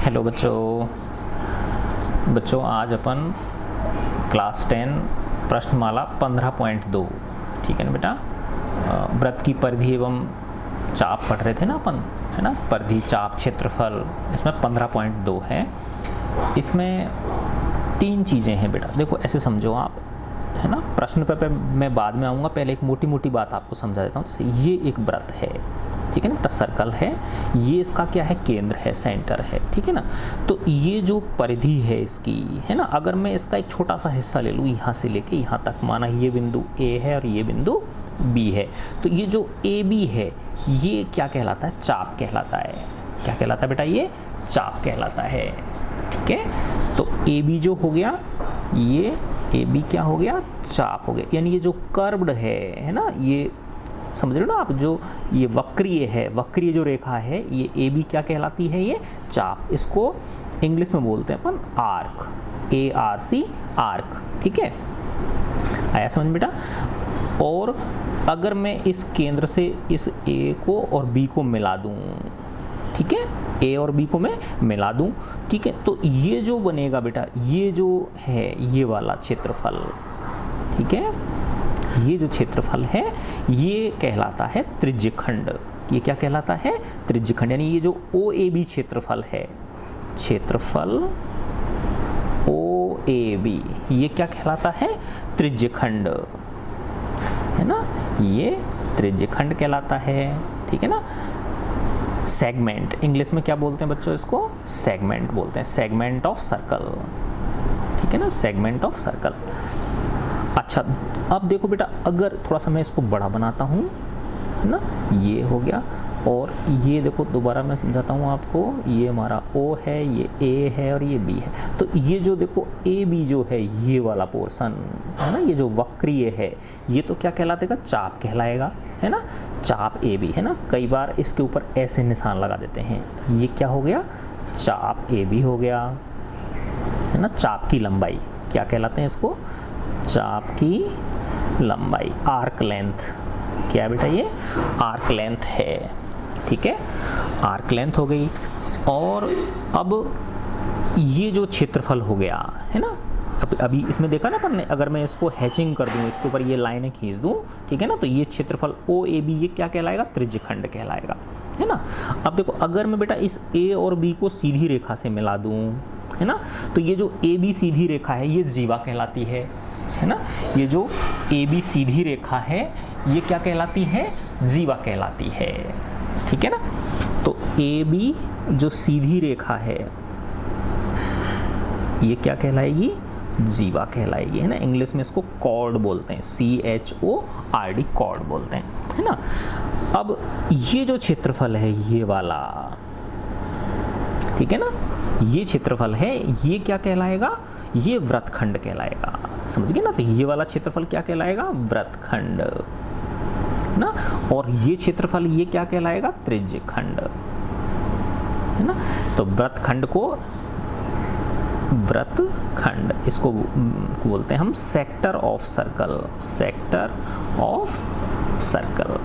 Hello बच्चों आज अपन class 10 प्रश्नमाला 15.2 ठीक है ना बेटा। वृत्त की परिधि एवं चाप पढ़ रहे थे ना अपन, है ना। परिधि, चाप, क्षेत्रफल, इसमें 15.2 है। इसमें 3 चीज़ें हैं बेटा। देखो ऐसे समझो आप, है ना। प्रश्न पे मैं बाद में आऊँगा, पहले एक मोटी मोटी बात आपको समझा देता हूँ। जैसे ये एक वृत्त है, ठीक है ना बेटा, सर्कल है। ये इसका क्या है, केंद्र है, सेंटर है, ठीक है ना। तो ये जो परिधि है इसकी, है ना, अगर मैं इसका एक छोटा सा हिस्सा ले लूँ, यहाँ से लेके यहाँ तक, माना ये बिंदु A है और ये बिंदु B है, तो ये जो AB है ये क्या कहलाता है, चाप कहलाता है। क्या कहलाता है बेटा, ये चाप कहलाता है, ठीक है। तो AB जो हो गया, ये AB क्या हो गया, चाप हो गया। यानी ये जो कर्व्ड है ना, ये समझ रहे हो ना आप, जो ये वक्रीय है, वक्रीय जो रेखा है, ये AB क्या कहलाती है, ये चाप। इसको इंग्लिश में बोलते हैं अपन आर्क, ARC, आर्क, ठीक है। आया समझ बेटा। और अगर मैं इस केंद्र से इस A को और B को मिला दूं, ठीक है, A और B को मैं मिला दूं, ठीक है, तो ये जो बनेगा बेटा, ये जो है ये वाला क्षेत्रफल, ठीक है, ये जो क्षेत्रफल है ये कहलाता है त्रिज्यखंड। ये क्या कहलाता है, त्रिज्यखंड। यानी ये जो OAB क्षेत्रफल है, क्षेत्रफल OAB, ये क्या कहलाता है, त्रिज्यखंड, है ना। ये त्रिज्यखंड कहलाता है, ठीक है ना। सेगमेंट, इंग्लिश में क्या बोलते हैं बच्चों, इसको सेगमेंट बोलते हैं, सेगमेंट ऑफ सर्कल, ठीक है ना, सेगमेंट ऑफ सर्कल। अच्छा, अब देखो बेटा, अगर थोड़ा सा मैं इसको बड़ा बनाता हूँ, है ना, ये हो गया। और ये देखो, दोबारा मैं समझाता हूँ आपको, ये हमारा O है, ये A है और ये B है। तो ये जो देखो AB जो है, ये वाला पोर्शन है ना, ये जो वक्रीय है, ये तो क्या कहलाएगा, चाप कहलाएगा, है ना, चाप AB, है ना। कई बार इसके ऊपर ऐसे निशान लगा देते हैं, ये क्या हो गया, चाप AB हो गया, है ना। चाप की लंबाई क्या कहलाते हैं इसको, चाप की लंबाई, आर्क लेंथ। क्या बेटा, ये आर्क लेंथ है, ठीक है, आर्क लेंथ हो गई। और अब ये जो क्षेत्रफल हो गया, है ना, अभी इसमें देखा ना अपन ने, अगर मैं इसको हैचिंग कर दूं, इसके ऊपर ये लाइनें खींच दूं, ठीक है ना, तो ये क्षेत्रफल OAB ये क्या कहलाएगा, त्रिज्यखंड कहलाएगा, है ना। अब देखो, अगर मैं बेटा इस A और B को सीधी रेखा से मिला दूं, है ना, तो ये जो AB सीधी रेखा है ये जीवा कहलाती है ना। ये जो AB सीधी रेखा है ये क्या कहलाती है, जीवा कहलाती है, ठीक है ना। तो AB जो सीधी रेखा है ये क्या कहलाएगी, जीवा कहलाएगी, है ना। इंग्लिश में इसको कॉर्ड बोलते हैं, CHORD, कॉर्ड बोलते हैं, है ना। अब ये जो क्षेत्रफल है ये वाला, ठीक है ना, ये क्षेत्रफल है, ये क्या कहलाएगा, ये वृत्तखंड कहलाएगा, समझ गए ना। तो ये वाला क्षेत्रफल क्या कहलाएगा, वृत्तखंड ना। और ये क्षेत्रफल ये क्या कहलाएगा, त्रिज्यखंड, है ना। तो वृत्तखंड को, वृत्तखंड इसको बोलते हैं हम sector of circle, sector of circle,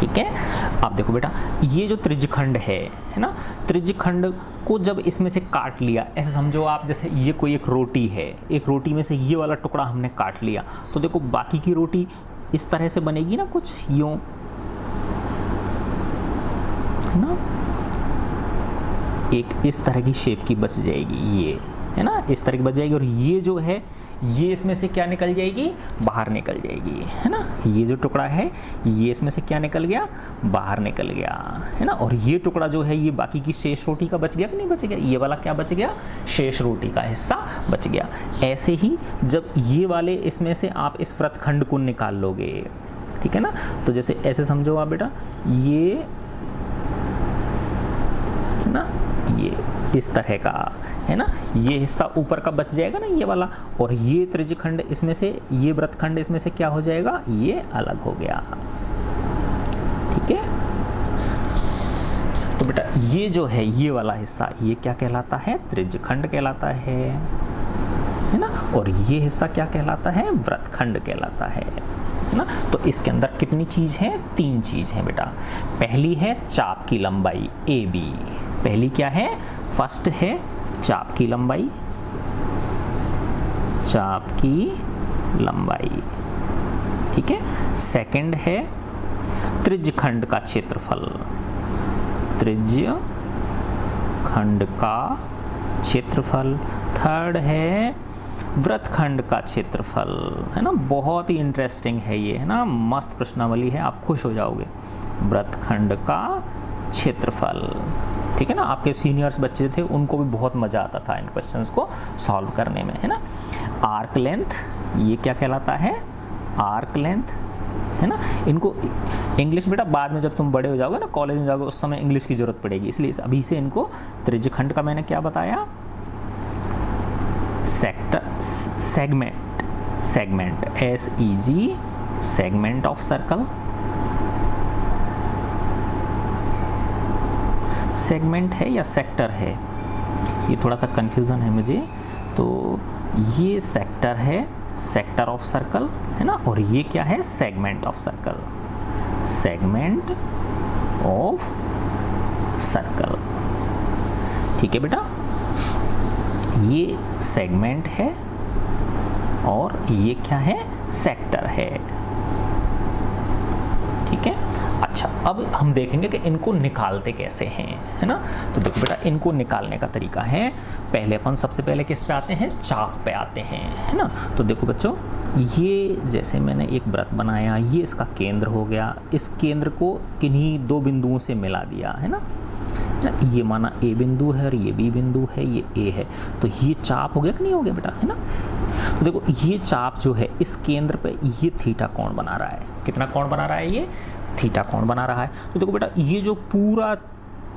ठीक है। अब देखो बेटा, ये जो त्रिज्यखंड है ना, त्रिज्यखंड को जब इसमें से काट लिया, ऐसे समझो आप, जैसे ये कोई एक रोटी है, एक रोटी में से ये वाला टुकड़ा हमने काट लिया, तो देखो बाकी की रोटी इस तरह से बनेगी ना, कुछ यूं, है ना, एक इस तरह की शेप की बच जाएगी, ये है ना, इस तरह की बच जाएगी। और ये जो है ये इसमें से क्या निकल जाएगी, बाहर निकल जाएगी, है ना। ये जो टुकड़ा है ये इसमें से क्या निकल गया, बाहर निकल गया, है ना। और ये टुकड़ा जो है ये बाकी की शेष रोटी का बच गया कि नहीं बच गया, ये वाला क्या बच गया, शेष रोटी का हिस्सा बच गया। ऐसे ही जब ये वाले इसमें से आप इस वृत्तखंड को निकाल लोगे, ठीक है ना, तो जैसे ऐसे समझो आप बेटा, ये है ना, ये इस तरह का, है ना, ये हिस्सा ऊपर का बच जाएगा ना, ये वाला, और ये त्रिज्यखंड इसमें से, ये वृत्तखंड इसमें से क्या हो जाएगा, ये अलग हो गया, ठीक है। तो बेटा ये जो है ये वाला हिस्सा ये क्या कहलाता है, त्रिज्यखंड कहलाता है ना। और ये हिस्सा क्या कहलाता है, वृत्तखंड कहलाता है ना। तो इसके अंदर कितनी चीज है, 3 चीज है बेटा। पहली है चाप की लंबाई AB, पहली क्या है, फर्स्ट है चाप की लंबाई, चाप की लंबाई, ठीक है। सेकंड है त्रिज्यखंड का क्षेत्रफल, त्रिज्यखंड का क्षेत्रफल। थर्ड है वृत्तखंड का क्षेत्रफल, है ना, बहुत ही इंटरेस्टिंग है ये, है ना, मस्त प्रश्नावली है, आप खुश हो जाओगे। वृत्तखंड का क्षेत्रफल, ठीक है ना। आपके सीनियर्स बच्चे थे उनको भी बहुत मज़ा आता था इन क्वेश्चंस को सॉल्व करने में, है ना। आर्क लेंथ, ये क्या कहलाता है, आर्क लेंथ, है ना। इनको इंग्लिश बेटा बाद में जब तुम बड़े हो जाओगे ना, कॉलेज में जाओगे, उस समय इंग्लिश की ज़रूरत पड़ेगी, इसलिए अभी से इनको त्रिज्यखंड का मैंने क्या बताया, sector, segment, segment, SEG, segment of circle, segment है या सेक्टर है, ये थोड़ा सा कंफ्यूजन है मुझे। तो ये सेक्टर है, सेक्टर ऑफ सर्कल, है ना, और ये क्या है, segment of circle, segment of circle, ठीक है बेटा। ये सेगमेंट है और ये क्या है, सेक्टर है, ठीक है। अच्छा, अब हम देखेंगे कि इनको निकालते कैसे हैं, है ना। तो देखो बेटा, इनको निकालने का तरीका है, पहले अपन सबसे पहले किस पे आते हैं, चाप पे आते हैं, है ना। तो देखो बच्चों, ये जैसे मैंने एक वृत्त बनाया, ये इसका केंद्र हो गया, इस केंद्र को किन्हीं दो बिंदुओं से मिला दिया, है ना। ये माना A बिंदु है और ये B बिंदु है, ये A है, तो ये चाप हो गया कि नहीं हो गया बेटा, है ना। तो देखो ये चाप जो है इस केंद्र पे ये थीटा कोण बना रहा है, कितना कोण बना रहा है, ये थीटा कोण बना रहा है। तो देखो बेटा, ये जो पूरा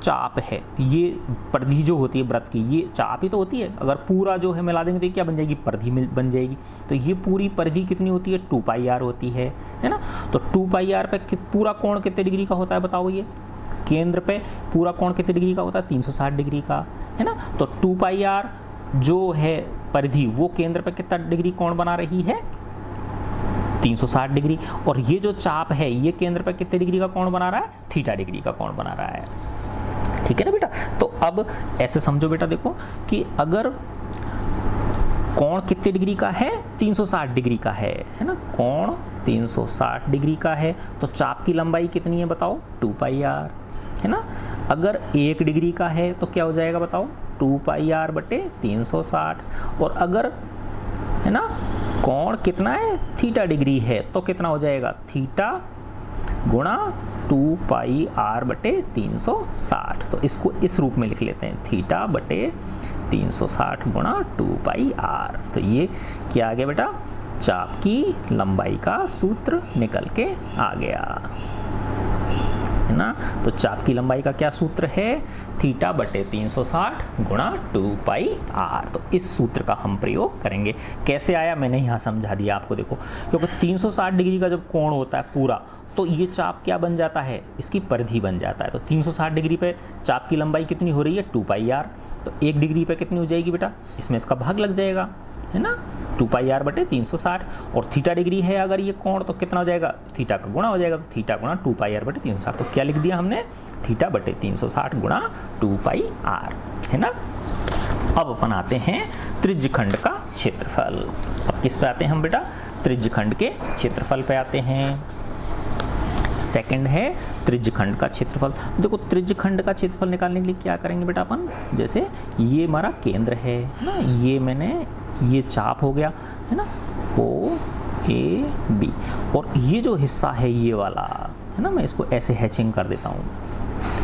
चाप है, ये परिधि जो होती है वृत्त की, ये चाप ही तो होती है, अगर पूरा जो है मिला देंगे तो क्या बन जाएगी, परिधि बन जाएगी। तो ये पूरी परिधि कितनी होती है, 2πr होती है ना। तो 2πr पे पूरा कोण कितने डिग्री का होता है बताओ, ये केंद्र पे पूरा कोण कितने डिग्री का होता है, 360 डिग्री का, है ना। तो 2πr जो है परिधि, वो केंद्र पे कितना डिग्री कोण बना रही है, 360 डिग्री, और ये जो चाप है ये केंद्र पे कितने डिग्री का कोण बना रहा है, थीटा डिग्री का कोण बना रहा है, ठीक है ना बेटा। तो अब ऐसे समझो बेटा, देखो कि अगर कोण कितने डिग्री का है, 360 डिग्री का है ना, कोण 360 डिग्री का है, तो चाप की लंबाई कितनी है बताओ, 2πr, है ना। अगर 1 डिग्री का है तो क्या हो जाएगा बताओ, 2πr बटे 360, और अगर, है ना, कोण कितना है, थीटा डिग्री है, तो कितना हो जाएगा, थीटा गुणा 2πr बटे 360। तो इसको इस रूप में लिख लेते हैं, थीटा बटे 360 गुणा 2πr। तो ये क्या आ गया बेटा, चाप की लंबाई का सूत्र निकल के आ गया, है ना। तो चाप की लंबाई का क्या सूत्र है, थीटा बटे 360 गुणा 2πr। तो इस सूत्र का हम प्रयोग करेंगे। कैसे आया मैंने यहाँ समझा दिया आपको, देखो, क्योंकि 360 डिग्री का जब कोण होता है पूरा, तो ये चाप क्या बन जाता है, इसकी परिधि बन जाता है। तो 360 डिग्री पे चाप की लंबाई कितनी हो रही है, 2πr। तो 1 डिग्री पे कितनी हो जाएगी बेटा, इसमें इसका भाग लग जाएगा, है ना, 2πr बटे 360, और थीटा डिग्री है अगर ये कोण, तो कितना हो जाएगा, थीटा का गुणा हो जाएगा, तो थीटा गुणा 2πr बटे 360। तो क्या लिख दिया हमने, थीटा बटे 360 गुणा 2πr, है ना। अब अपन आते हैं त्रिज्यखंड का क्षेत्रफल। अब किस पे आते हैं हम बेटा, त्रिज्यखंड के क्षेत्रफल पे आते हैं। सेकंड है त्रिज्यखंड का क्षेत्रफल। देखो त्रिज्यखंड का क्षेत्रफल निकालने के लिए क्या करेंगे बेटा अपन, जैसे ये हमारा केंद्र है ना, ये मैंने, ये चाप हो गया, है ना, OAB, और ये जो हिस्सा है ये वाला, है ना, मैं इसको ऐसे हैचिंग कर देता हूँ,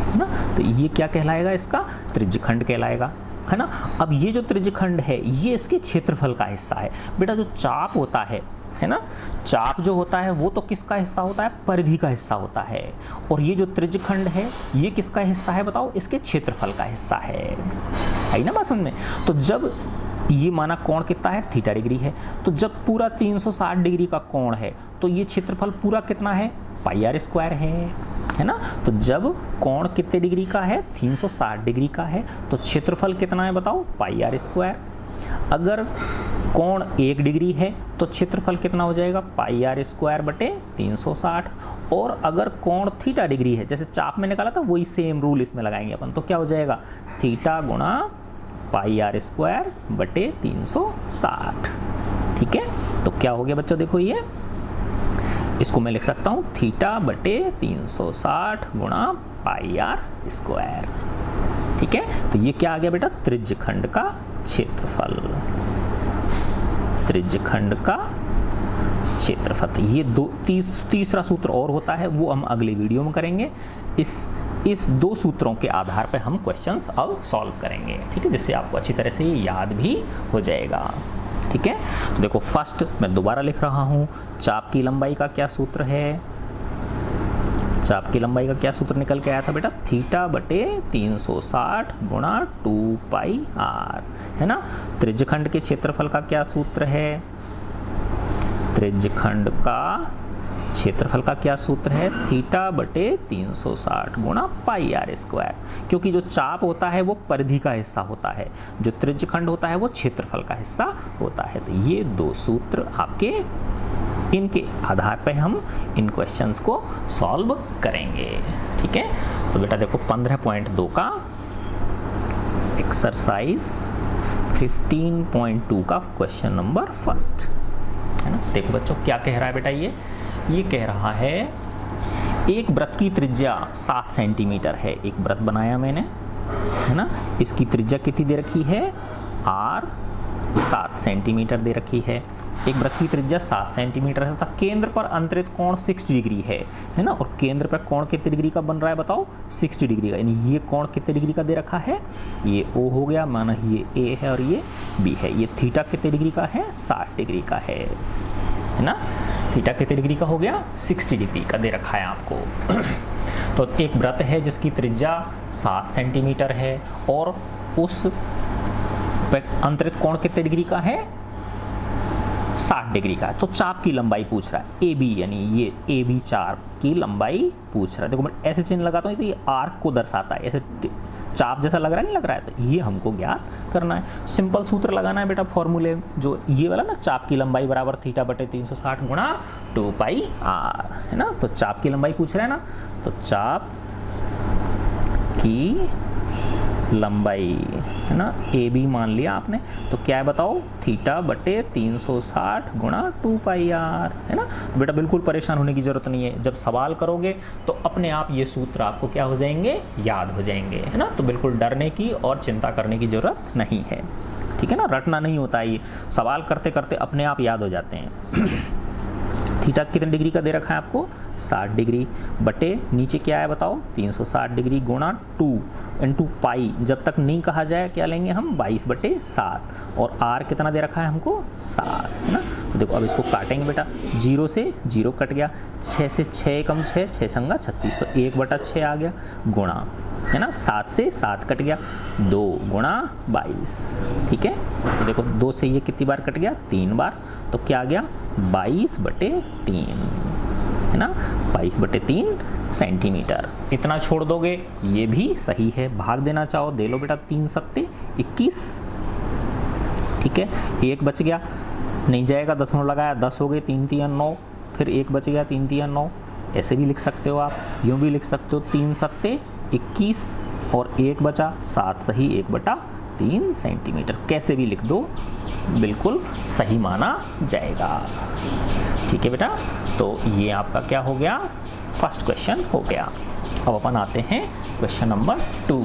है ना। तो ये क्या कहलाएगा, इसका त्रिज्यखंड कहलाएगा, है ना। अब ये जो त्रिज्यखंड है ये इसके क्षेत्रफल का हिस्सा है बेटा। जो चाप होता है ना, चाप जो होता है वो तो किसका हिस्सा होता है, परिधि का हिस्सा होता है, और ये जो त्रिज्यखंड है ये किसका हिस्सा है बताओ, इसके क्षेत्रफल का हिस्सा है, आई ना बात समझ में। तो जब ये माना कोण कितना है, थीटा डिग्री है, तो जब पूरा 360 डिग्री का कोण है तो ये क्षेत्रफल पूरा कितना है, πr² है ना। तो जब कोण कितने डिग्री का है, 360 डिग्री का है, तो क्षेत्रफल कितना है बताओ, πr²। अगर कोण 1 डिग्री है तो क्षेत्रफल कितना हो जाएगा, πr² बटे 360, और अगर कोण थीटा डिग्री है, जैसे चाप में निकाला था वही सेम रूल इसमें लगाएंगे अपन, तो क्या हो जाएगा थीटा गुणा पाई आर स्क्वायर बटे 360। ठीक है, तो क्या हो गया बच्चों, देखो ये इसको मैं लिख सकता हूँ थीटा बटे 360 गुणा पाई आर स्क्वायर। ठीक है, तो ये क्या आ गया बेटा, त्रिज्यखंड का क्षेत्रफल, त्रिज्यखंड का क्षेत्रफल। तो ये तीसरा सूत्र और होता है, वो हम अगले वीडियो में करेंगे। इस दो सूत्रों के आधार पर हम क्वेश्चंस अब सॉल्व करेंगे। ठीक है, जिससे आपको अच्छी तरह से ये याद भी हो जाएगा। ठीक है, तो देखो फर्स्ट मैं दोबारा लिख रहा हूँ, चाप की लंबाई का क्या सूत्र है, चाप की लंबाई का क्या सूत्र निकल के आया था बेटा, थीटा बटे 360 गुणा 2 पाई आर, है ना। त्रिज्यखंड के क्षेत्रफल का क्या सूत्र है, त्रिज्यखंड का क्षेत्रफल का क्या सूत्र है, थीटा बटे 360 गुणा पाई आर स्क्वायर। क्योंकि जो चाप होता है वो परिधि का हिस्सा होता है, जो त्रिज्यखंड होता है वो क्षेत्रफल का हिस्सा होता है। तो ये दो सूत्र आपके, इनके आधार पर हम इन क्वेश्चंस को सॉल्व करेंगे। ठीक है, तो बेटा देखो 15.2 का एक्सरसाइज 15.2 का क्वेश्चन नंबर फर्स्ट, है ना। देखो बच्चों क्या कह रहा है बेटा, ये कह रहा है एक वृत्त की त्रिज्या 7 सेंटीमीटर है। एक वृत्त बनाया मैंने, है ना, इसकी त्रिज्या कितनी दे रखी है, r 7 सेंटीमीटर दे रखी है। एक वृत्त की त्रिज्या 7 सेंटीमीटर है तथा केंद्र पर अंतरित कोण 60 डिग्री है ना। और केंद्र पर कोण कितने डिग्री का बन रहा है बताओ, 60 डिग्री का। यानी ये कोण कितने डिग्री का दे रखा है, ये O हो गया, माना ये A है और ये B है। ये थीटा कितने डिग्री का है, 60 डिग्री का है ना। थीटा कितने डिग्री का हो गया, 60 डिग्री का दे रखा है आपको। तो एक वृत्त है जिसकी त्रिज्या 7 सेंटीमीटर है और उस अंतरित कोण कितने डिग्री का है, 60 डिग्री का है। तो चाप की लंबाई पूछ रहा है, AB, यानी ये AB चाप की लंबाई पूछ रहा है। देखो मैं ऐसे चिन्ह लगाता हूँ तो ये आर्क को दर्शाता है, ऐसे चाप जैसा लग रहा है, नहीं लग रहा है, तो ये हमको ज्ञात करना है। सिंपल सूत्र लगाना है बेटा फॉर्मूले, जो ये वाला ना, चाप की लंबाई बराबर थीटा बटे 360 गुणा 2 पाई आर, है ना। तो चाप की लंबाई पूछ रहा है ना, तो चाप की लंबाई, है ना, AB मान लिया आपने, तो क्या है बताओ, थीटा बटे 360 गुणा 2 पाई आर, है ना। तो बेटा बिल्कुल परेशान होने की जरूरत नहीं है, जब सवाल करोगे तो अपने आप ये सूत्र आपको क्या हो जाएंगे, याद हो जाएंगे, है ना। तो बिल्कुल डरने की और चिंता करने की जरूरत नहीं है। ठीक है ना, रटना नहीं होता है, ये सवाल करते करते अपने आप याद हो जाते हैं। थीटा कितने डिग्री का दे रखा है आपको, 60 डिग्री, बटे नीचे क्या है बताओ, 360 डिग्री गुणा 2 इंटू पाई, जब तक नहीं कहा जाए क्या लेंगे हम, 22/7, और आर कितना दे रखा है हमको, 7, है ना। तो देखो अब इसको काटेंगे बेटा, 0 से 0 कट गया, 6 से 6 कम 6, 6 छंगा 36, तो 1/6 आ गया, गुणा, है ना, 7 से 7 कट गया, 2 गुणा 22। ठीक है, तो देखो 2 से ये कितनी बार कट गया, 3 बार, तो क्या आ गया, 22/3, है ना, 22/3 सेंटीमीटर। इतना छोड़ दोगे ये भी सही है, भाग देना चाहो दे लो बेटा, 3 सत्ते 21। ठीक है, 1 बच गया, नहीं जाएगा, दशमलव लगाया, 10 हो गए, 3 3 9, फिर 1 बच गया, 3 3 9। ऐसे भी लिख सकते हो आप, यूँ भी लिख सकते हो, 3 सत्ते 21 और 1 बचा, 7 सही 1/3 सेंटीमीटर। कैसे भी लिख दो बिल्कुल सही माना जाएगा। ठीक है बेटा, तो ये आपका क्या हो गया, फर्स्ट क्वेश्चन हो गया। अब अपन आते हैं क्वेश्चन नंबर 2।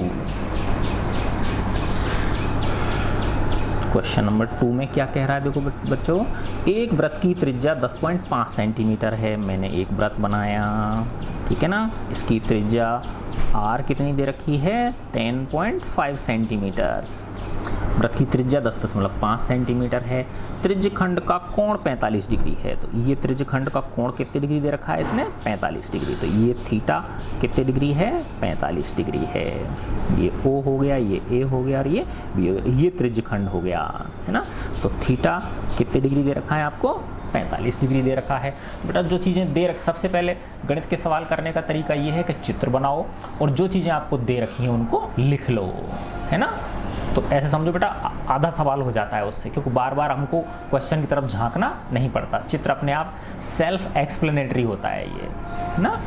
क्वेश्चन नंबर 2 में क्या कह रहा है, देखो बच्चों, एक वृत्त की त्रिज्या 10.5 सेंटीमीटर है। मैंने एक वृत्त बनाया, ठीक है ना, इसकी त्रिज्या r कितनी दे रखी है, 10.5 सेंटीमीटर। वृत्त की त्रिज्या 10.5 सेंटीमीटर है। त्रिज्यखंड का कोण 45 डिग्री है। तो ये त्रिज्यखंड का कोण कितने डिग्री दे रखा है इसने, 45 डिग्री। तो ये थीटा कितने डिग्री है, 45 डिग्री है। ये O हो गया, ये A हो गया और ये B हो गया, ये त्रिज्यखंड हो गया, है ना। तो थीटा कितने डिग्री दे रखा है आपको, 45 डिग्री दे रखा है। बेटा जो चीज़ें दे रख, सबसे पहले गणित के सवाल करने का तरीका ये है कि चित्र बनाओ और जो चीज़ें आपको दे रखी हैं उनको लिख लो, है ना। तो ऐसे समझो बेटा आधा सवाल हो जाता है उससे, क्योंकि बार बार हमको क्वेश्चन की तरफ झांकना नहीं पड़ता, चित्र अपने आप सेल्फ एक्सप्लेनेटरी होता है ये, है ना।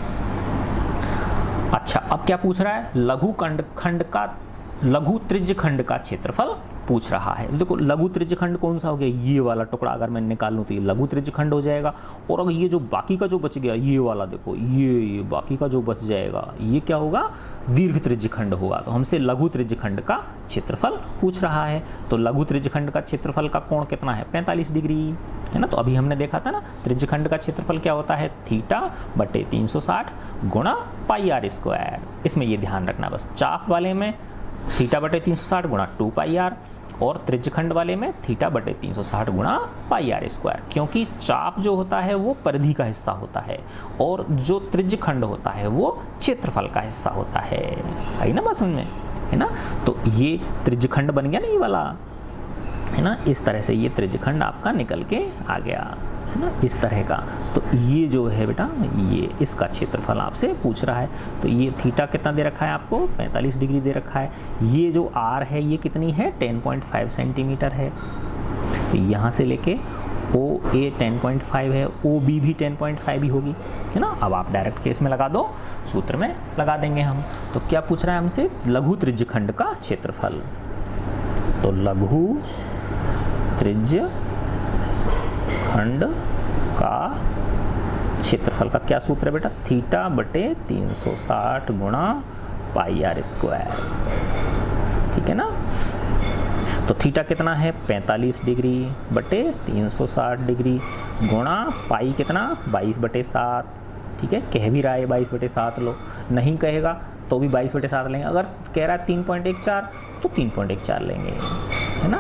अच्छा, अब क्या पूछ रहा है, लघु त्रिज्य खंड का क्षेत्रफल पूछ रहा है। देखो लघु त्रिज्य खंड कौन सा हो गया, ये वाला टुकड़ा अगर मैं निकाल लूँ तो ये लघु त्रिज्य खंड हो जाएगा। और अगर ये जो बाकी का जो बच गया ये वाला, देखो ये बाकी का जो बच जाएगा ये क्या होगा, दीर्घ त्रिज्य खंड होगा। तो हमसे लघु त्रिज्य खंड का क्षेत्रफल पूछ रहा है। तो लघु त्रिज्य खंड का क्षेत्रफल का कोण कितना है, 45 डिग्री, है ना। तो अभी हमने देखा था ना त्रिज्य खंड का क्षेत्रफल क्या होता है, θ/360 गुणा πr²। इसमें ये ध्यान रखना बस, चाप वाले में θ/360 गुणा 2πr और त्रिज्यखंड वाले में θ/360 गुणा πr², क्योंकि चाप जो होता है वो परिधि का हिस्सा होता है और जो त्रिज्यखंड होता है वो क्षेत्रफल का हिस्सा होता है। आई ना बात समझ में, है ना। तो ये त्रिज्यखंड बन गया ना ये वाला, है ना। इस तरह से ये त्रिज्यखंड आपका निकल के आ गया, है ना, इस तरह का। तो ये जो है बेटा ये इसका क्षेत्रफल आपसे पूछ रहा है। तो ये थीटा कितना दे रखा है आपको, 45 डिग्री दे रखा है। ये जो आर है ये कितनी है, 10.5 सेंटीमीटर है। तो यहाँ से लेके ओ ए 10.5 है, ओ बी भी 10.5 ही होगी, है ना। अब आप डायरेक्ट केस में लगा दो, सूत्र में लगा देंगे हम। तो क्या पूछ रहा है हमसे, लघु त्रिज्य खंड का क्षेत्रफल। तो लघु त्रिज्य खंड का क्षेत्रफल का क्या सूत्र है बेटा, θ/360 गुणा πr², ठीक है ना। तो थीटा कितना है, 45 डिग्री बटे 360 डिग्री गुणा पाई कितना, 22/7, ठीक है। कह भी रहा है 22/7 लो, नहीं कहेगा तो भी 22/7 लेंगे। अगर कह रहा है 3.14 तो 3.14 लेंगे, है ना।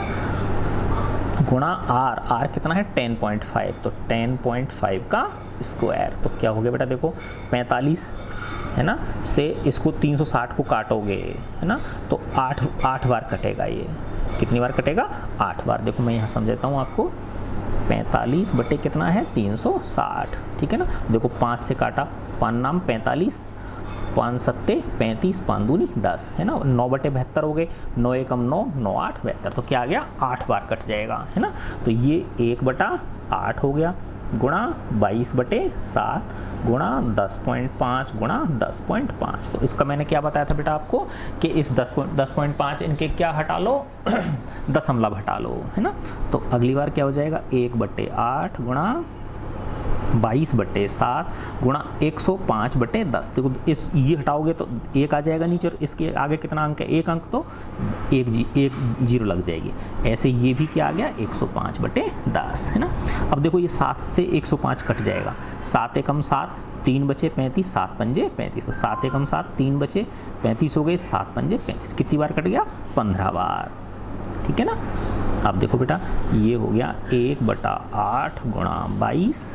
गुणा आर कितना है 10.5, तो 10.5 का स्क्वायर। तो क्या हो गया बेटा, देखो 45 है ना से इसको 360 को काटोगे, है ना, तो 8 बार कटेगा। ये कितनी बार कटेगा, 8 बार। देखो मैं यहाँ समझाता हूँ आपको, 45 बटे कितना है 360, ठीक है ना। देखो 5 से काटा, 5 नाम 45, 5 सत्ते 35, 5 दूनी 10, है ना। 9/72 हो गए, 9 एकम 9, 9 8 72। तो क्या आ गया, 8 बार कट जाएगा, है ना। तो ये 1/8 हो गया गुणा 22/7 गुणा 10.5 गुणा 10.5। तो इसका मैंने क्या बताया था बेटा आपको कि इस 10.5 इनके क्या हटा लो दशमलव हटा लो, है ना। तो अगली बार क्या हो जाएगा, 1/8 गुणा 22/7 गुणा 105/10। देखो इस ये हटाओगे तो 1 आ जाएगा नीचे, और इसके आगे कितना अंक है, 1 अंक, तो 1 जीरो लग जाएगी। ऐसे ये भी क्या आ गया, 105/10, है ना। अब देखो ये 7 से 105 कट जाएगा, 7 एकम 7, 3 बचे 35, 7 पंजे 35। तो 7 एकम 7, 3 बचे 35 हो गए, 7 पंजे 35। कितनी बार कट गया, 15 बार, ठीक है ना। अब देखो बेटा ये हो गया 1/8 गुणा 22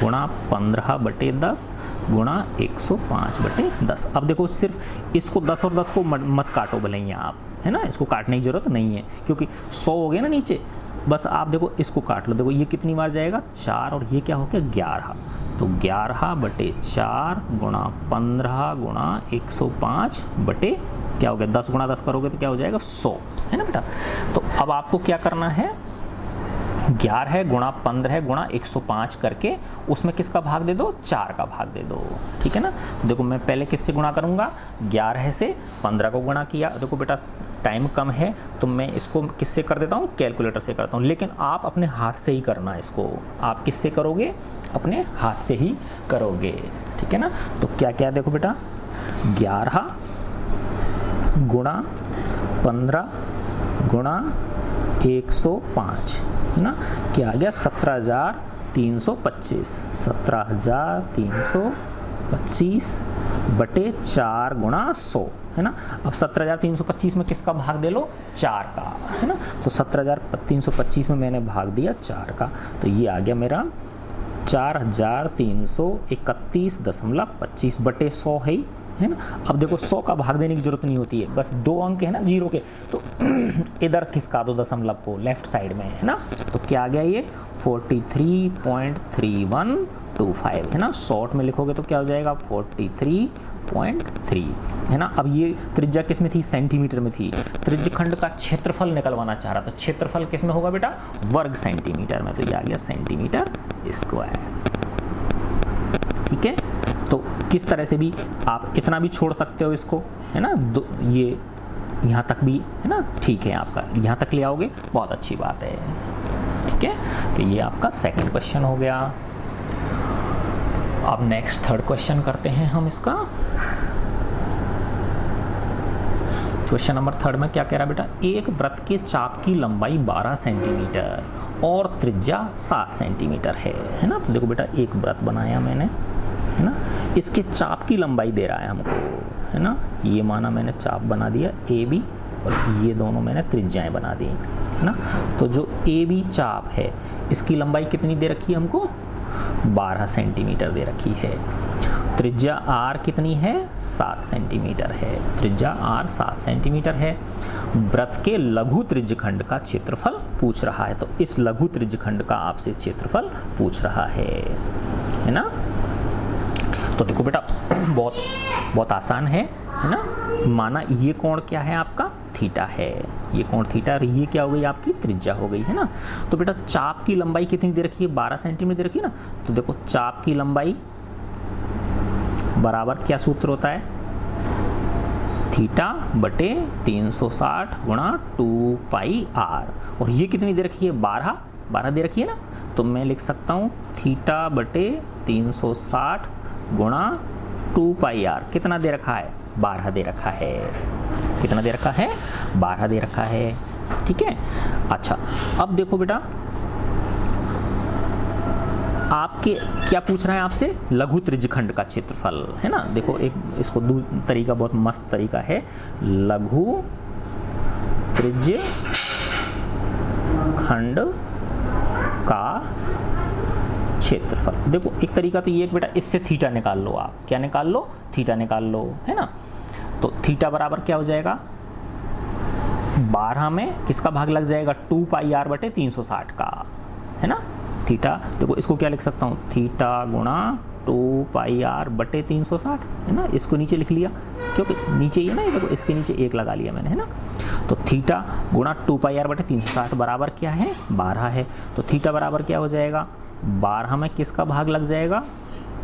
गुणा 15/10 गुणा 105/10। अब देखो सिर्फ इसको 10 और 10 को मत काटो भले ही आप, है ना, इसको काटने की जरूरत नहीं है क्योंकि 100 हो गया ना नीचे। बस आप देखो इसको काट लो, देखो ये कितनी बार जाएगा, 4, और ये क्या हो गया 11। तो 11/4 गुणा 15 गुणा 105 बटे क्या हो गया, 10 गुणा 10 करोगे तो क्या हो जाएगा 100, है ना बेटा। तो अब आपको क्या करना है, 11 गुणा 15 गुणा 105 करके उसमें किसका भाग दे दो, 4 का भाग दे दो, ठीक है ना। देखो मैं पहले किससे गुणा करूंगा, 11 से 15 को गुणा किया। देखो बेटा टाइम कम है तो मैं इसको किससे कर देता हूँ, कैलकुलेटर से करता हूँ, लेकिन आप अपने हाथ से ही करना है इसको। आप किससे करोगे, अपने हाथ से ही करोगे, ठीक है ना। तो क्या क्या देखो बेटा, 11 गुणा 15 गुणा 105, है ना, क्या आ गया 17,325, 17,325 बटे 4 गुणा 100, है ना। अब 17,325 में किसका भाग दे लो, 4 का, है ना। तो 17,325 में मैंने भाग दिया 4 का, तो ये आ गया मेरा 4,331.25 बटे 100 है ना। अब देखो 100 का भाग देने की जरूरत नहीं होती है, बस 2 अंक है ना जीरो के, तो इधर खिसका दो दशमलव को लेफ्ट साइड में, है ना। तो क्या आ गया ये 43.3125, है ना। शॉर्ट में लिखोगे तो क्या हो जाएगा 5.3 है ना। अब ये त्रिज्या किस में थी, सेंटीमीटर में थी। त्रिज्य खंड का क्षेत्रफल निकलवाना चाह रहा, तो क्षेत्रफल किस में होगा बेटा, वर्ग सेंटीमीटर में, तो ये आ गया सेंटीमीटर स्क्वायर। ठीक है, तो किस तरह से भी आप इतना भी छोड़ सकते हो इसको, है ना, ये यहाँ तक भी, है ना, ठीक है, आपका यहाँ तक ले आओगे, बहुत अच्छी बात है। ठीक है, तो ये आपका सेकंड क्वेश्चन हो गया। अब नेक्स्ट थर्ड क्वेश्चन करते हैं हम इसका। क्वेश्चन नंबर थर्ड में क्या कह रहा है बेटा, एक वृत्त के चाप की लंबाई 12 सेंटीमीटर और त्रिज्या 7 सेंटीमीटर है ना। तो देखो बेटा, एक वृत्त बनाया मैंने, है ना, इसके चाप की लंबाई दे रहा है हमको, है ना, ये माना मैंने चाप बना दिया ए बी, और ये दोनों मैंने त्रिज्याएं बना दी, है ना। तो जो ए बी चाप है, इसकी लंबाई कितनी दे रखी है हमको, 12 सेंटीमीटर दे रखी है। त्रिज्या आर कितनी है, 7 सेंटीमीटर है। त्रिज्या आर 7 सेंटीमीटर है। वृत्त के लघु त्रिज्यखंड का क्षेत्रफल पूछ रहा है, तो इस लघु त्रिज्यखंड का आपसे क्षेत्रफल पूछ रहा है ना। तो देखो बेटा, बहुत आसान है ना। माना ये कोण क्या है आपका, थीटा है, ये कोण थीटा, और ये क्या हो गई आपकी त्रिज्या हो गई, है ना। तो बेटा चाप की लंबाई कितनी दे रखी है, 12 सेंटीमीटर दे रखी है ना। तो देखो चाप की लंबाई बराबर क्या सूत्र होता है, थीटा बटे 360 गुणा 2 पाई आर, और ये कितनी दे रखी है, 12 दे रखी है ना। तो मैं लिख सकता हूँ थीटा बटे 360 गुणा 2 पाई आर, कितना दे रखा है, 12 दे रखा है। कितना दे रखा है, 12 दे रखा है। ठीक है, अच्छा अब देखो बेटा, आपके क्या पूछ रहा है आपसे, लघु त्रिज्यखंड का क्षेत्रफल, है ना। देखो एक इसको तरीका बहुत मस्त तरीका है, लघु त्रिज्यखंड का क्षेत्रफल। देखो एक तरीका तो ये है बेटा, इससे थीटा निकाल लो, आप क्या निकाल लो, थीटा निकाल लो, है ना। तो थीटा बराबर क्या हो जाएगा, 12 में किसका भाग लग जाएगा, 2 पाई आर बटे 360 का, है ना। थीटा देखो इसको क्या लिख सकता हूँ, थीटा गुणा 2 पाई आर बटे 360, है ना। इसको नीचे लिख लिया, क्योंकि नीचे ये ना, ये देखो इसके नीचे 1 लगा लिया मैंने, है ना। तो थीटा गुणा 2 पाई आर बटे 360 बराबर क्या है, 12 है। तो थीटा बराबर क्या हो जाएगा, 12 में किसका भाग लग जाएगा,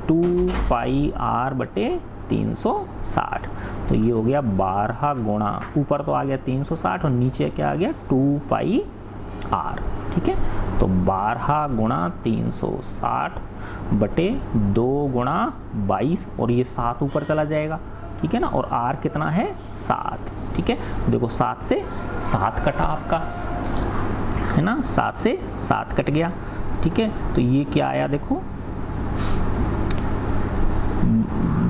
2 पाई आर बटे 360। तो ये हो गया 12 गुणा, ऊपर तो आ गया 360 और नीचे क्या आ गया, 2 पाई आर। ठीक है, तो 12 गुणा 360 बटे 2 गुणा 22, और ये 7 ऊपर चला जाएगा, ठीक है ना, और आर कितना है, 7। ठीक है, देखो 7 से 7 कटा आपका, है ना, 7 से 7 कट गया। ठीक है, तो ये क्या आया, देखो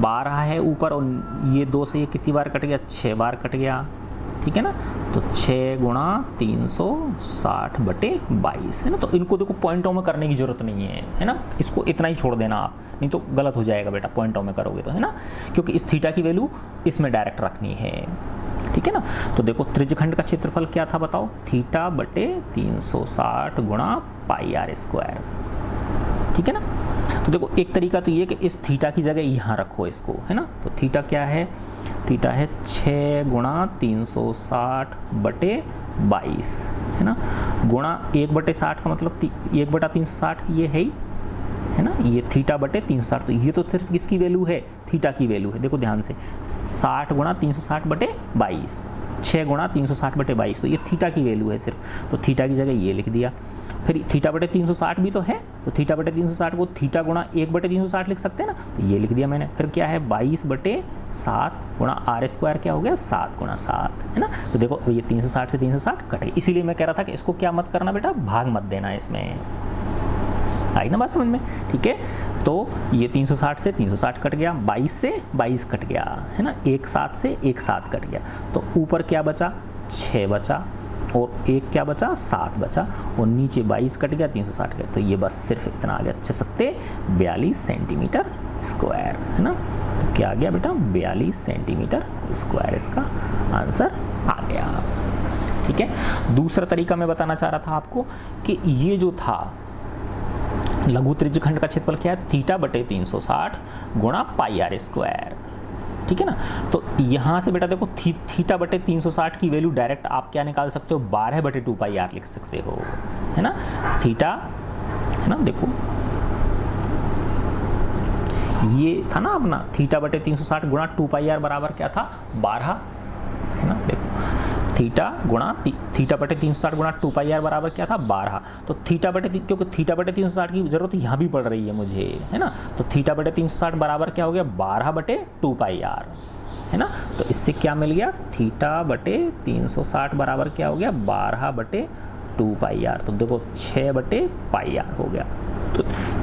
12 है ऊपर, और ये 2 से ये कितनी बार कट गया, 6 बार कट गया। ठीक है ना, तो 6 गुणा 360 बटे 22, है ना। तो इनको देखो पॉइंटों में करने की जरूरत नहीं है ना, इसको इतना ही छोड़ देना आप, नहीं तो गलत हो जाएगा बेटा, पॉइंटों में करोगे तो, है ना, क्योंकि इस थीटा की वैल्यू इसमें डायरेक्ट रखनी है। ठीक है ना, तो देखो त्रिज्यखंड का क्षेत्रफल क्या था बताओ, थीटा बटे 360 गुणा पाई आर स्क्वायर। ठीक है ना, तो देखो एक तरीका तो ये कि इस थीटा की जगह यहाँ रखो इसको, है ना। तो थीटा क्या है, थीटा है 6 गुणा 360 बटे 22, है ना, गुणा 1/60 का मतलब 1/360 ये है ही, है ना, ये थीटा बटे 360। तो ये तो सिर्फ किसकी वैल्यू है, थीटा की वैल्यू है। देखो ध्यान से, 60 गुणा 360 बटे 22, 6 गुणा 360 बटे 22, तो ये थीटा की वैल्यू है सिर्फ। तो थीटा की जगह ये लिख दिया। फिर थीटा बटे 360 भी तो है, तो थीटा बटे 360 को थीटा गुणा 1/360 लिख सकते हैं ना, तो ये लिख दिया मैंने। फिर क्या है, 22/7 गुणा आर स्क्वायर क्या हो गया, 7 गुणा 7, है ना। तो देखो ये 360 से 360 कट गई, इसीलिए मैं कह रहा था कि इसको क्या मत करना बेटा, भाग मत देना इसमें। आई ना बात समझ में। ठीक है, तो ये 360 से 360 कट गया, 22 से 22 कट गया, है ना, 1 7 से 1 7 कट गया। तो ऊपर क्या बचा, 6 बचा, और 1 क्या बचा, 7 बचा, और नीचे 22 कट गया, 360 गया। तो ये बस सिर्फ इतना आ गया, 42 सेंटीमीटर स्क्वायर, है ना। तो क्या आ गया बेटा, 42 सेंटीमीटर स्क्वायर इसका आंसर आ गया। ठीक है, दूसरा तरीका मैं बताना चाह रहा था आपको कि ये जो था लघु त्रिज्यखंड का क्षेत्रफल क्या है, थीटा बटे 360 गुणा पाई आर स्क्वायर। ठीक है ना। तो यहाँ से बेटा देखो थीटा बटे 360 की वैल्यू डायरेक्ट आप क्या निकाल सकते हो, 12 बटे 2 पाई आर लिख सकते हो, है ना। थीटा, है ना, देखो ये था ना अपना थीटा बटे 360 गुणा 2 पाई आर बराबर क्या था, 12, है ना। देखो थीटा बटे 360 गुणा 2 पाई आर बराबर क्या था, 12। तो थीटा बटे, क्योंकि थीटा बटे 360 की जरूरत यहाँ भी पड़ रही है मुझे, है ना। तो थीटा बटे 360 बराबर क्या हो गया, 12 बटे 2 पाई आर, है ना। तो इससे क्या मिल गया, थीटा बटे 360 बराबर क्या हो गया, 12 बटे 2 पाई आर। तो देखो 6 बटे पाई आर हो गया। तो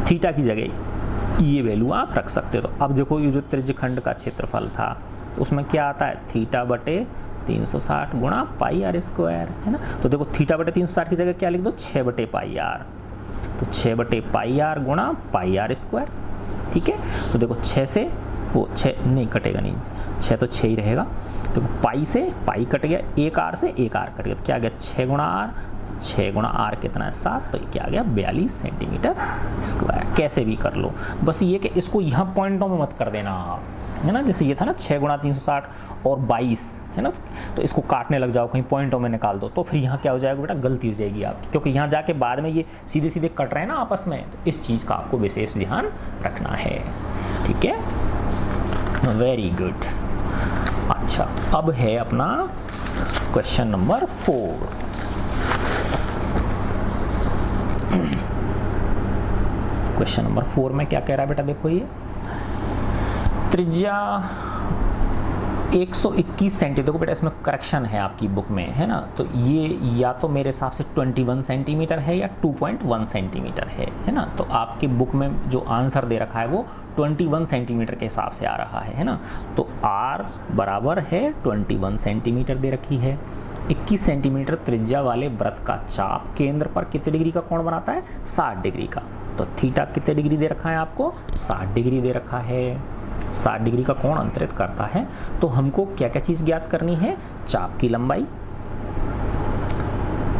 थीटा की जगह ये वैल्यू आप रख सकते हो। तो अब देखो ये जो त्रिज्यखंड का क्षेत्रफल था तो उसमें क्या आता है, थीटा बटे 360 गुणा पाई आर स्क्वायर, है ना। तो देखो थीटा बटे 360 की जगह क्या लिख दो, 6 बटे पाई आर। तो 6 बटे पाई आर गुणा पाई आर स्क्वायर, ठीक है। तो देखो 6 से वो 6 नहीं कटेगा, नहीं 6 तो 6 ही रहेगा। तो पाई से पाई कट गया, एक आर से एक आर कट गया, तो क्या आ गया 6 गुणा आर। 6 गुणा आर कितना है, 7, तो क्या आ गया 42 सेंटीमीटर स्क्वायर। कैसे भी कर लो, बस ये कि इसको यहाँ पॉइंटों में मत कर देना आप, है ना। जैसे ये था ना 6 गुणा 360 और 22, है ना, तो इसको काटने लग जाओ, कहीं पॉइंटों में निकाल दो, तो फिर यहाँ क्या हो जाएगा बेटा, गलती हो जाएगी आपकी, क्योंकि यहाँ जाके बाद में ये सीधे सीधे कट रहे हैं ना आपस में। तो इस चीज़ का आपको विशेष ध्यान रखना है, ठीक है, वेरी गुड। अच्छा, अब है अपना क्वेश्चन नंबर 4। क्वेश्चन नंबर 4 में क्या कह रहा है बेटा, देखो ये त्रिज्या 121 सेंटीमीटर, देखो बेटा इसमें करेक्शन है आपकी बुक में, है ना। तो ये या तो मेरे हिसाब से 21 सेंटीमीटर है या 2.1 सेंटीमीटर है ना। तो आपकी बुक में जो आंसर दे रखा है वो 21 सेंटीमीटर के हिसाब से आ रहा है ना। तो R बराबर है 21 सेंटीमीटर दे रखी है। 21 सेंटीमीटर त्रिज्या वाले वृत्त का चाप केंद्र पर कितने डिग्री का कोण बनाता है, 60 डिग्री का। तो थीटा कितने डिग्री दे रखा है आपको, 60 डिग्री दे रखा है। 60 डिग्री का कोण अंतरित करता है। तो हमको क्या क्या चीज़ ज्ञात करनी है, चाप की लंबाई।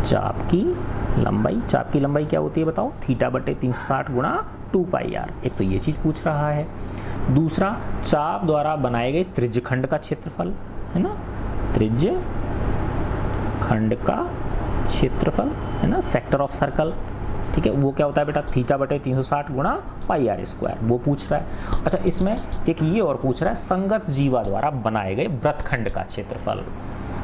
चाप की लंबाई क्या होती है बताओ, थीटा बटे 360 गुणा 2 पाई आर। एक तो ये चीज़ पूछ रहा है। दूसरा, चाप द्वारा बनाए गए त्रिज्यखंड का क्षेत्रफल, है ना, त्रिज्यखंड का क्षेत्रफल, है ना, सेक्टर ऑफ सर्कल, ठीक है। वो क्या होता है बेटा, थीटा बटे 360 गुणा पाई आर स्क्वायर, वो पूछ रहा है। अच्छा, इसमें एक ये और पूछ रहा है, संगत जीवा द्वारा बनाए गए वृत्तखंड का क्षेत्रफल,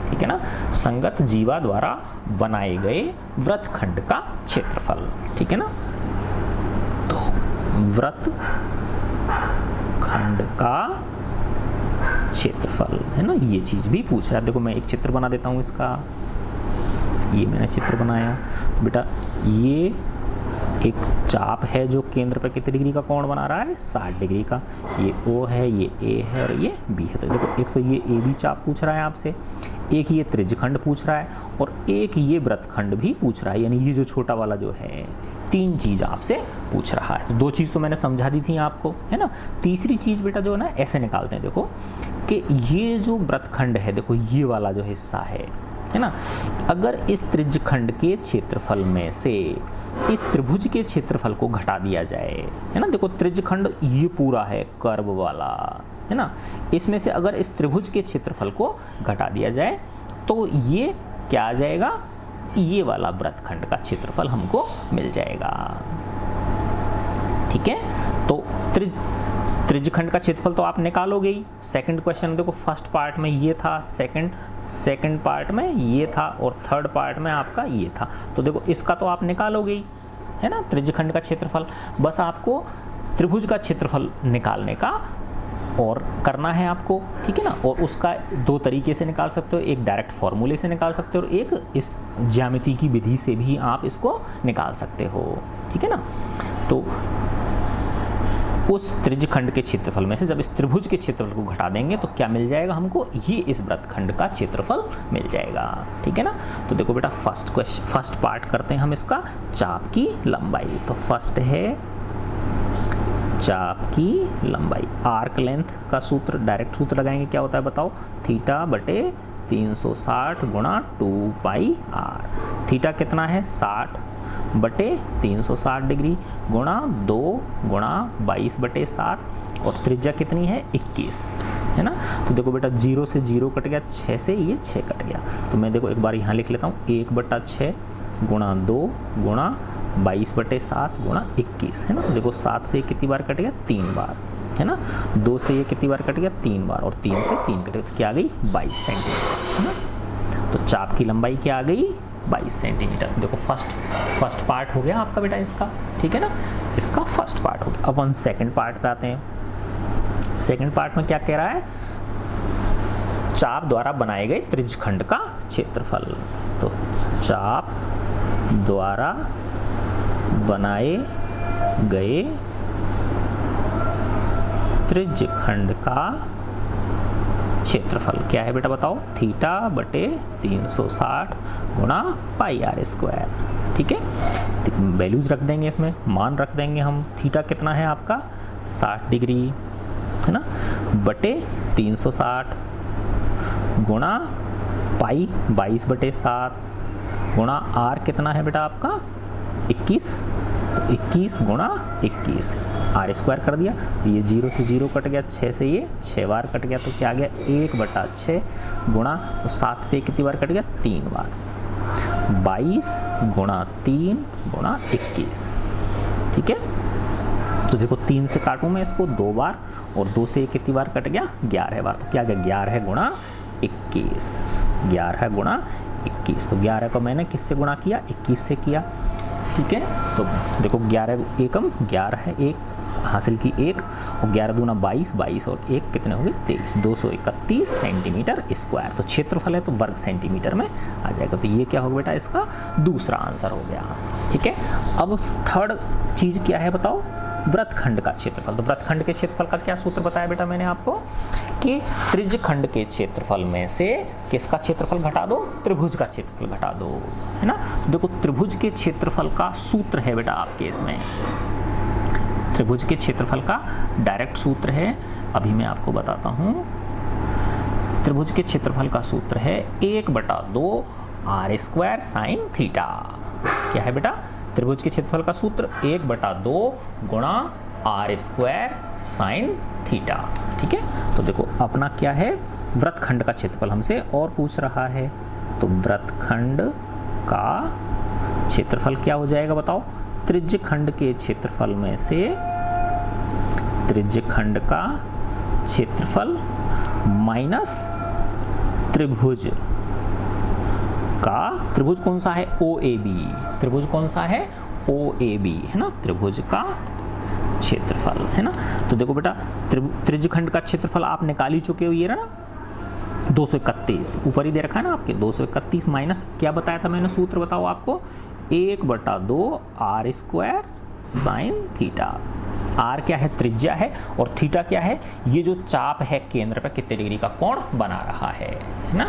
ठीक है ना, संगत जीवा द्वारा बनाए गए वृत्तखंड का क्षेत्रफल, ठीक है ना। तो वृत्तखंड का क्षेत्रफल, है ना, ये चीज भी पूछ रहा है। देखो मैं एक चित्र बना देता हूँ इसका, ये मैंने चित्र बनाया। तो बेटा ये एक चाप है जो केंद्र पर कितने डिग्री का कोण बना रहा है, 60 डिग्री का। ये O है, ये A है और ये B है। तो देखो एक तो ये AB चाप पूछ रहा है आपसे, एक ये त्रिज्यखंड पूछ रहा है और एक ये वृत्तखंड भी पूछ रहा है, यानी ये जो छोटा वाला जो है, 3 चीज़ आपसे पूछ रहा है। 2 चीज़ तो मैंने समझा दी थी आपको, है ना। तीसरी चीज़ बेटा जो है ना, ऐसे निकालते हैं, देखो कि ये जो वृत्तखंड है, देखो ये वाला जो हिस्सा है ना, अगर इस त्रिज्यखंड के क्षेत्रफल में से इस त्रिभुज के क्षेत्रफल को घटा दिया जाए, है ना। देखो त्रिज्यखंड ये पूरा है कर्व वाला, है ना, इसमें से अगर इस त्रिभुज के क्षेत्रफल को घटा दिया जाए तो ये क्या आ जाएगा, ये वाला वृत्तखंड का क्षेत्रफल हमको मिल जाएगा, ठीक है। तो त्रिज्यखंड का क्षेत्रफल तो आप निकालोगे ही। सेकंड क्वेश्चन देखो, फर्स्ट पार्ट में ये था, सेकंड पार्ट में ये था और थर्ड पार्ट में आपका ये था। तो देखो इसका तो आप निकालोगे ही, है ना, त्रिज्यखंड का क्षेत्रफल। बस आपको त्रिभुज का क्षेत्रफल निकालने का और करना है आपको, ठीक है ना। और उसका 2 तरीके से निकाल सकते हो, एक डायरेक्ट फॉर्मूले से निकाल सकते हो और एक इस ज्यामिति की विधि से भी आप इसको निकाल सकते हो, ठीक है ना। तो उस त्रिज्यखंड के क्षेत्रफल में से जब इस त्रिभुज के क्षेत्रफल को घटा देंगे तो क्या मिल जाएगा हमको, ये इस वृत्तखंड का क्षेत्रफल मिल जाएगा, ठीक है ना। तो देखो बेटा फर्स्ट पार्ट करते हैं हम इसका, चाप की लंबाई। तो फर्स्ट है चाप की लंबाई, आर्क लेंथ का सूत्र, डायरेक्ट सूत्र लगाएंगे, क्या होता है बताओ, थीटा बटे 360 गुणा 2 पाई आर। थीटा कितना है 60, बटे 360 डिग्री गुणा 2 गुणा 22/7 और त्रिज्या कितनी है 21, है ना। तो देखो बेटा 0 से 0 कट गया, 6 से ये 6 कट गया, तो मैं देखो एक बार यहाँ लिख लेता हूँ 1/6 गुणा 2 गुणा 22/7 गुणा 21, है ना। देखो 7 से कितनी बार कट गया 3 बार, है ना। 2 से ये कितनी बार कट गया 3 बार और 3 से 3 कट गया, तो क्या आ गई 22 सेंटीमीटर, है ना। तो चाप की लंबाई क्या आ गई 22 सेंटीमीटर। देखो फर्स्ट पार्ट हो गया आपका बेटा इसका, ठीक है ना, इसका फर्स्ट पार्ट हो गया। अब हम सेकंड पार्ट पे आते हैं। सेकंड पार्ट में क्या कह रहा है, चाप द्वारा बनाए गए त्रिज्यखंड का क्षेत्रफल। तो चाप द्वारा बनाए गए त्रिज्यखंड का क्षेत्रफल क्या है बेटा बताओ, θ/360 गुणा πr², ठीक है। वैल्यूज रख देंगे इसमें, मान रख देंगे हम। थीटा कितना है आपका 60 डिग्री, है ना, बटे 360 गुणा पाई 22/7 गुणा r कितना है बेटा आपका 21, तो 21 गुणा 21 r² कर दिया, तो ये 0 से 0 कट गया, 6 से ये 6 बार कट गया, तो क्या आ गया 1/6 गुणा, तो 7 से कितनी बार कट गया 3 बार, 22 गुणा 3 गुणा 21, ठीक है। तो देखो 3 से काटूँ मैं इसको 2 बार और 2 से कितनी बार कट गया 11 बार, तो क्या आ गया 11 गुणा 21, 11 गुणा 21। तो 11 को मैंने किससे गुणा किया 21 से किया, ठीक है। तो देखो 11 एकम 11 है, 1 हासिल की 1 और 11 दूना 22, 22 और 1 कितने हो गए 23, 231 सेंटीमीटर स्क्वायर। तो क्षेत्रफल है तो वर्ग सेंटीमीटर में आ जाएगा। तो ये क्या होगा बेटा इसका दूसरा आंसर हो गया, ठीक है। अब थर्ड चीज़ क्या है बताओ, वृत्तखंड का क्षेत्रफल। तो वृत्तखंड के क्षेत्रफल का क्या सूत्र बताया बेटा मैंने आपको कि त्रिज्यखंड के क्षेत्रफल में से किसका क्षेत्रफल घटा दो, त्रिभुज का क्षेत्रफल घटा दो, है ना। देखो त्रिभुज के क्षेत्रफल का सूत्र है बेटा आपके इसमें, त्रिभुज के क्षेत्रफल का डायरेक्ट सूत्र है, अभी मैं आपको बताता हूं। त्रिभुज के क्षेत्रफल का सूत्र है 1/2 r² sin थीटा। क्या है बेटा त्रिभुज के क्षेत्रफल का सूत्र 1/2 गुणा r² sin थीटा, ठीक है। तो देखो अपना क्या है वृत्तखंड का क्षेत्रफल हमसे और पूछ रहा है, तो वृत्तखंड का क्षेत्रफल क्या हो जाएगा बताओ, त्रिज्यखंड के क्षेत्रफल में से त्रिज्यखंड का क्षेत्रफल माइनस त्रिभुज का, त्रिभुज कौन सा है OAB, त्रिभुज कौन सा है OAB, है ना, त्रिभुज का क्षेत्रफल, है ना। तो देखो बेटा त्रिज्यखंड का क्षेत्रफल आप निकाल ही चुके हो, ये ना 231 ऊपर ही दे रखा है ना आपके, 231 माइनस क्या बताया था मैंने सूत्र बताओ आपको 1/2 r² sin थीटा। r क्या है त्रिज्या है और थीटा क्या है ये जो चाप है केंद्र पर कितने डिग्री का कोण बना रहा है ना।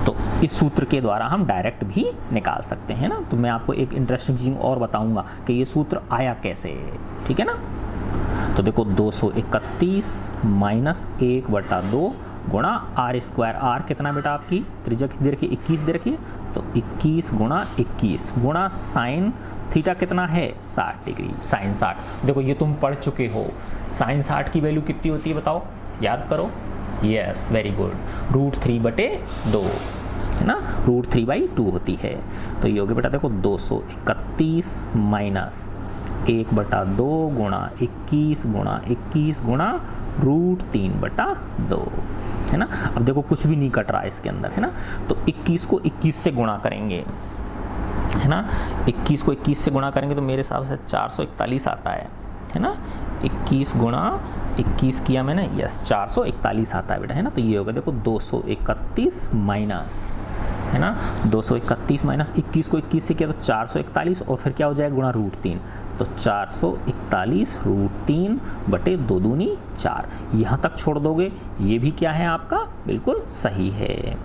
तो इस सूत्र के द्वारा हम डायरेक्ट भी निकाल सकते हैं ना। तो मैं आपको एक इंटरेस्टिंग चीज़ और बताऊंगा कि ये सूत्र आया कैसे, ठीक है ना। तो देखो 231 माइनस 1/2 गुणा r², r कितना बेटा आपकी त्रिज्या कितनी दे रखी है 21 दे रखी है, तो 21 गुणा 21 गुणा साइन थीटा कितना है 60 डिग्री, साइन 60। देखो ये तुम पढ़ चुके हो, साइन 60 की वैल्यू कितनी होती है बताओ, याद करो, यस वेरी गुड, √3/2 है ना, √3/2 होती है। तो ये हो गया बेटा देखो 231 माइनस 1/2 गुणा 21 गुणा 21 गुणा √3/2 है ना। अब देखो कुछ भी नहीं कट रहा है इसके अंदर, है ना। तो 21 को 21 से गुणा करेंगे, है ना, 21 को 21 से गुणा करेंगे तो मेरे हिसाब से 441 आता है ना। 21 गुणा 21 किया मैंने, यस 441 आता है बेटा, है ना। तो ये होगा देखो 231 माइनस, है ना, 231 माइनस 21 को 21 से किया तो 441 और फिर क्या हो जाएगा गुणा √3, तो 441 √3/2 दूनी 4, यहाँ तक छोड़ दोगे ये भी क्या है आपका बिल्कुल सही है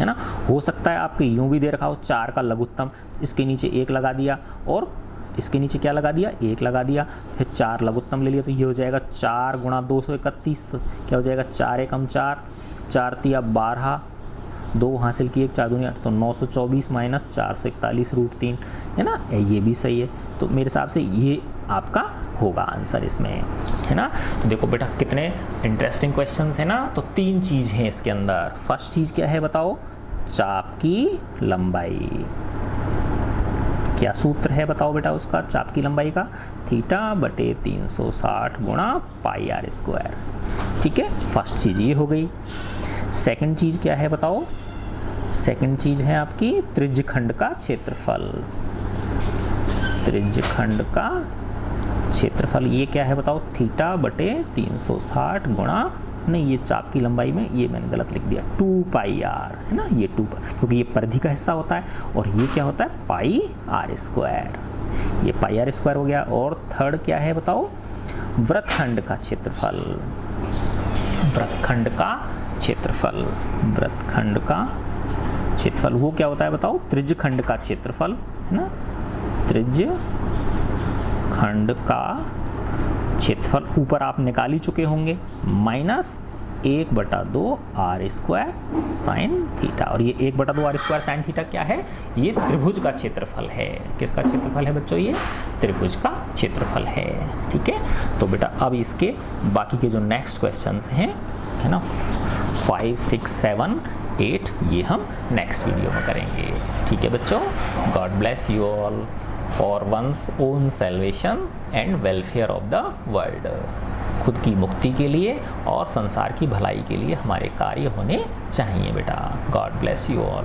ना। हो सकता है आपके यूँ भी दे रखा हो 4 का लघुत्तम, इसके नीचे 1 लगा दिया और इसके नीचे क्या लगा दिया 1 लगा दिया, फिर 4 लघुत्तम ले लिया, तो ये हो जाएगा 4 गुणा 231, तो क्या हो जाएगा 4 एकम 4, 4 तिया 12 2 हासिल किए 4 दूनी 8, तो 924 माइनस 441/√3 है ना, ये भी सही है। तो मेरे हिसाब से ये आपका होगा आंसर इसमें, है ना। तो देखो बेटा कितने इंटरेस्टिंग क्वेश्चंस है ना। तो 3 चीज़ हैं इसके अंदर। फर्स्ट चीज़ क्या है बताओ, चाप की लंबाई। क्या सूत्र है बताओ बेटा उसका, चाप की लंबाई का, θ/360 गुणा πr²। ठीक है, फर्स्ट चीज़ ये हो गई। सेकंड चीज़ क्या है बताओ, सेकंड चीज़ है आपकी त्रिज्यखंड का क्षेत्रफल। त्रिज्यखंड का क्षेत्रफल ये क्या है बताओ, θ/360 गुणा, नहीं ये चाप की लंबाई में ये मैंने गलत लिख दिया, 2πr है ना, ये 2 क्योंकि ये परिधि का हिस्सा होता है और ये क्या होता है πr², ये πr² हो गया। और थर्ड क्या है बताओ, वृत्तखंड का क्षेत्रफल। वृत्तखंड का क्षेत्रफल, वृत्तखंड का क्षेत्रफल वो क्या होता है बताओ, त्रिज्यखंड का क्षेत्रफल है ना, त्रिज्यखंड का क्षेत्रफल ऊपर आप निकाल ही चुके होंगे, -1/2r² साइन थीटा। और ये 1/2r² साइन थीटा क्या है, ये त्रिभुज का क्षेत्रफल है। किसका क्षेत्रफल है बच्चों, ये त्रिभुज का क्षेत्रफल है। ठीक है, तो बेटा अब इसके बाकी के जो नेक्स्ट क्वेश्चंस हैं है ना, 5, 6, 7, 8 ये हम नेक्स्ट वीडियो में करेंगे। ठीक है बच्चों, God bless you all for one's own salvation and welfare of the world. खुद की मुक्ति के लिए और संसार की भलाई के लिए हमारे कार्य होने चाहिए बेटा। God bless you all.